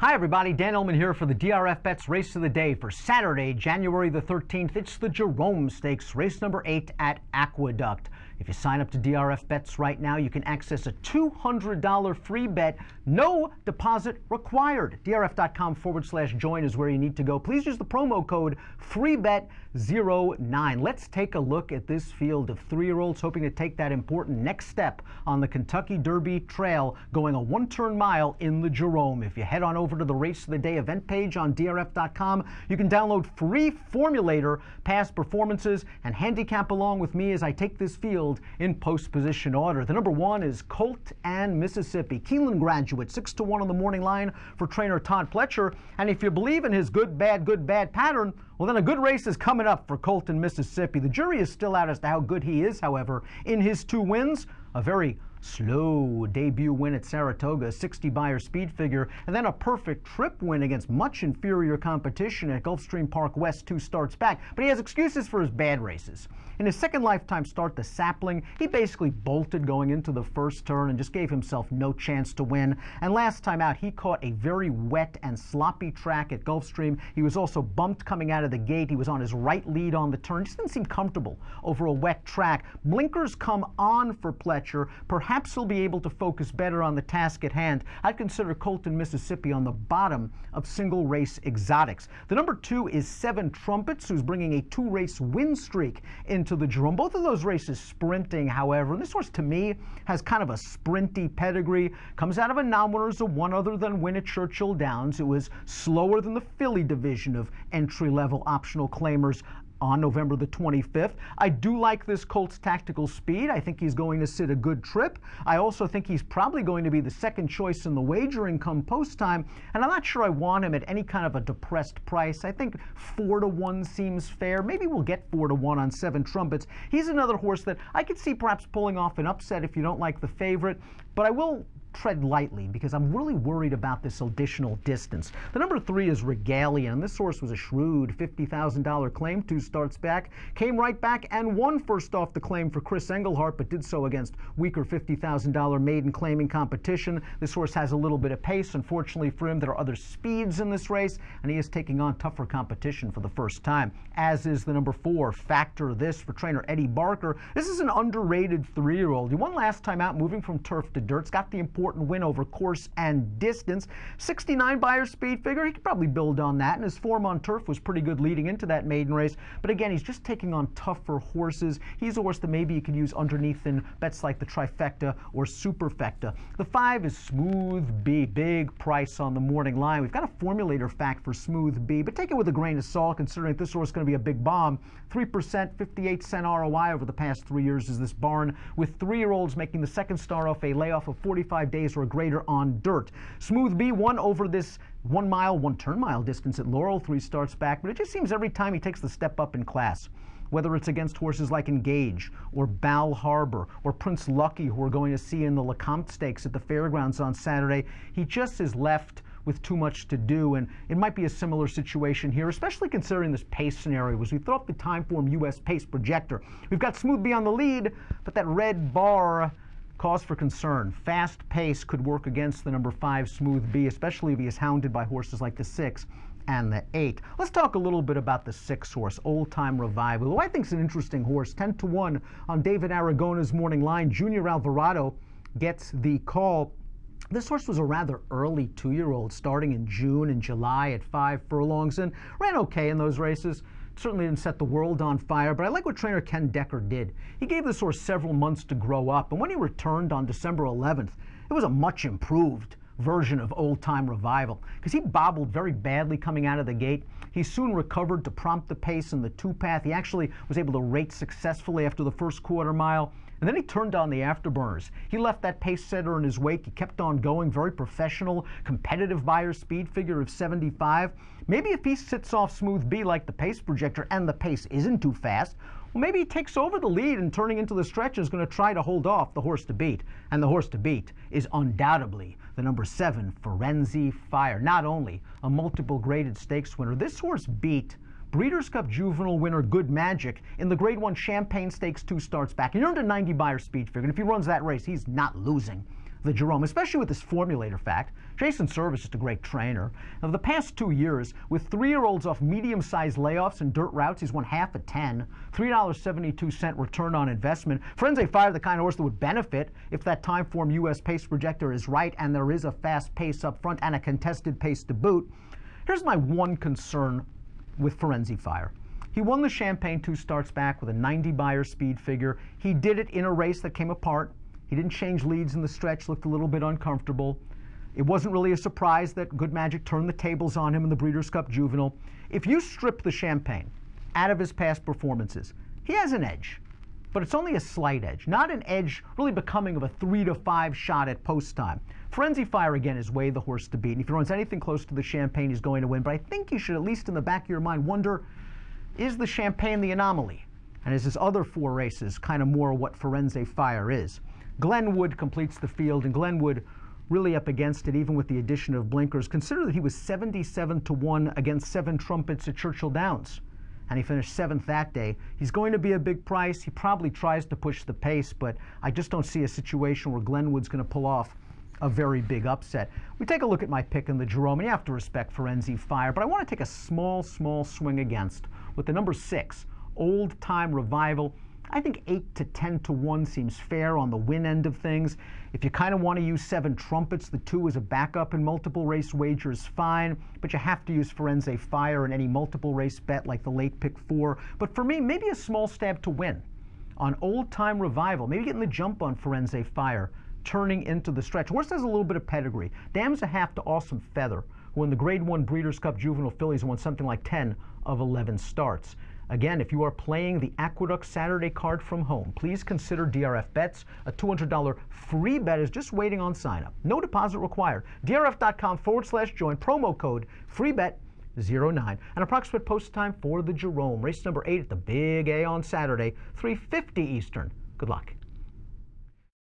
Hi everybody, Dan Illman here for the DRF Bets Race of the Day for Saturday, January the 13th. It's the Jerome Stakes, race number 8 at Aqueduct. If you sign up to DRF Bets right now, you can access a $200 free bet, no deposit required. DRF.com/join is where you need to go. Please use the promo code FREEBET09. Let's take a look at this field of 3-year-olds hoping to take that important next step on the Kentucky Derby Trail, going a one-turn mile in the Jerome. If you head on over to the Race of the Day event page on DRF.com, you can download free formulator, past performances, and handicap along with me as I take this field in post position order. The number 1 is Colt and Mississippi. Keeneland graduate, 6-1 on the morning line for trainer Todd Pletcher. And if you believe in his good, bad pattern, well, then a good race is coming up for Colt and Mississippi. The jury is still out as to how good he is, however. In his 2 wins, a very slow debut win at Saratoga, 60 Beyer speed figure, and then a perfect trip win against much inferior competition at Gulfstream Park West 2 starts back. But he has excuses for his bad races. In his second lifetime start, the Sapling, he basically bolted going into the first turn and just gave himself no chance to win. And last time out, he caught a very wet and sloppy track at Gulfstream. He was also bumped coming out of the gate. He was on his right lead on the turn. Just didn't seem comfortable over a wet track. Blinkers come on for Pletcher. Perhaps he'll be able to focus better on the task at hand. I'd consider Colt and Mississippi on the bottom of single race exotics. The number 2 is 7 Trumpets, who's bringing a 2-race win streak into the Jerome. Both of those races sprinting, however. And this horse, to me, has kind of a sprinty pedigree. Comes out of a non-winners of one other than win at Churchill Downs. It was slower than the filly division of entry-level optional claimers on November the 25th. I do like this Colt's tactical speed. I think he's going to sit a good trip. I also think he's probably going to be the second choice in the wagering come post time, and I'm not sure I want him at any kind of a depressed price. I think 4-1 seems fair. Maybe we'll get 4-1 on 7 Trumpets. He's another horse that I could see perhaps pulling off an upset if you don't like the favorite, but I will tread lightly because I'm really worried about this additional distance. The number 3 is Regalia, and this horse was a shrewd $50,000 claim 2 starts back, came right back and won first off the claim for Chris Engelhart, but did so against weaker $50,000 maiden claiming competition. This horse has a little bit of pace. Unfortunately for him, there are other speeds in this race, and he is taking on tougher competition for the first time, as is the number 4, Factor This, for trainer Eddie Barker. This is an underrated 3-year-old. He won last time out moving from turf to dirt. It's got the important win over course and distance. 69 Beyer speed figure. He could probably build on that, and his form on turf was pretty good leading into that maiden race. But again, he's just taking on tougher horses. He's a horse that maybe you could use underneath in bets like the Trifecta or Superfecta. The 5 is Smooth B. Big price on the morning line. We've got a formulator fact for Smooth B, but take it with a grain of salt considering this horse is going to be a big bomb. 3%, 58-cent ROI over the past 3 years is this barn, with 3-year-olds making the second star off a layoff of 45 days or greater on dirt. Smooth B won over this 1 mile, 1-turn mile distance at Laurel 3 starts back, but it just seems every time he takes the step up in class, whether it's against horses like Engage or Bal Harbor or Prince Lucky, who we're going to see in the Lecomte Stakes at the Fairgrounds on Saturday, he just is left with too much to do, and it might be a similar situation here, especially considering this pace scenario. As we throw up the Timeform US pace projector, we've got Smooth B on the lead, but that red bar cause for concern. Fast pace could work against the number 5 Smooth B, especially if he is hounded by horses like the 6 and the 8. Let's talk a little bit about the 6 horse, Old Time Revival, who I think is an interesting horse. 10-1 on David Aragona's morning line. Junior Alvarado gets the call. This horse was a rather early 2-year-old, starting in June and July at 5 furlongs, and ran okay in those races. Certainly didn't set the world on fire, but I like what trainer Ken Decker did. He gave this horse several months to grow up, and when he returned on December 11th, it was a much improved version of Old Time Revival, because he bobbled very badly coming out of the gate. He soon recovered to prompt the pace in the 2-path. He actually was able to rate successfully after the first quarter mile, and then he turned on the afterburners. He left that pace setter in his wake. He kept on going, very professional, competitive Beyer speed figure of 75. Maybe if he sits off Smooth B like the pace projector and the pace isn't too fast, well, maybe he takes over the lead and turning into the stretch is going to try to hold off the horse to beat. And the horse to beat is undoubtedly the number 7, Firenze Fire. Not only a multiple graded stakes winner, this horse beat Breeders' Cup Juvenile winner Good Magic in the Grade 1 Champagne Stakes 2 starts back. He earned a 90 Beyer speed figure, and if he runs that race, he's not losing. the Jerome, especially with this formulator fact. Jason Service is a great trainer. Of the past 2 years, with 3-year-olds off medium-sized layoffs and dirt routes, he's won half a 10, $3.72 return on investment. Firenze Fire, the kind of horse that would benefit if that Timeform U.S. pace projector is right and there is a fast pace up front and a contested pace to boot. Here's my one concern with Firenze Fire. He won the Champagne 2 starts back with a 90 Beyer speed figure. He did it in a race that came apart. He didn't change leads in the stretch, looked a little bit uncomfortable. It wasn't really a surprise that Good Magic turned the tables on him in the Breeders' Cup Juvenile. If you strip the Champagne out of his past performances, he has an edge, but it's only a slight edge, not an edge really becoming of a 3 to 5 shot at post time. Firenze Fire, again, is way the horse to beat, and if he runs anything close to the Champagne, he's going to win. But I think you should, at least in the back of your mind, wonder, is the Champagne the anomaly? And is his other 4 races kind of more what Firenze Fire is? Glenwood completes the field, and Glenwood really up against it, even with the addition of blinkers. Consider that he was 77-1 against 7 Trumpets at Churchill Downs, and he finished 7th that day. He's going to be a big price. He probably tries to push the pace, but I just don't see a situation where Glenwood's going to pull off a very big upset. We take a look at my pick in the Jerome, and you have to respect Firenze Fire, but I want to take a small swing against with the number 6, Old Time Revival. I think 8 to 10 to 1 seems fair on the win end of things. If you kind of want to use 7 Trumpets, the 2 as a backup in multiple race wagers, fine, but you have to use Firenze Fire in any multiple race bet like the late pick 4. But for me, maybe a small stab to win on Old Time Revival, maybe getting the jump on Firenze Fire, turning into the stretch. Horse has a little bit of pedigree. Dam's a half to Awesome Feather, who in the Grade 1 Breeders' Cup Juvenile Fillies won something like 10 of 11 starts. Again, if you are playing the Aqueduct Saturday card from home, please consider DRF bets. A $200 free bet is just waiting on sign-up. No deposit required. DRF.com/join, promo code FREEBET09. An approximate post time for the Jerome. Race number 8 at the Big A on Saturday, 3:50 Eastern. Good luck.